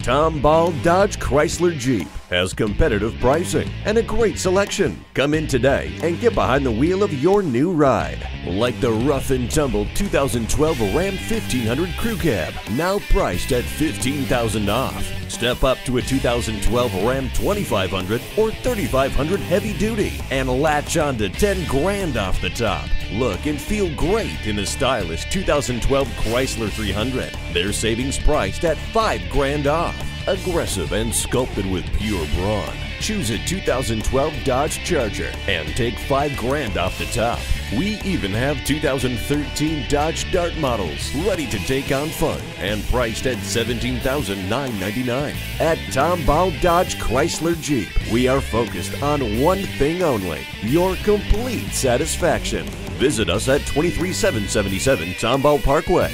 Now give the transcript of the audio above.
Tom Ball Dodge Chrysler Jeep has competitive pricing and a great selection. Come in today and get behind the wheel of your new ride. Like the rough and tumble 2012 Ram 1500 Crew Cab, now priced at $15,000 off. Step up to a 2012 Ram 2500 or 3500 Heavy Duty and latch on to 10 grand off the top. Look and feel great in the stylish 2012 Chrysler 300. Their savings priced at 5 grand off. Aggressive and sculpted with pure brawn. Choose a 2012 Dodge Charger and take 5 grand off the top. We even have 2013 Dodge Dart models ready to take on fun and priced at $17,999. At Tom Ball Dodge Chrysler Jeep, we are focused on one thing only: your complete satisfaction. Visit us at 23777 Tom Ball Parkway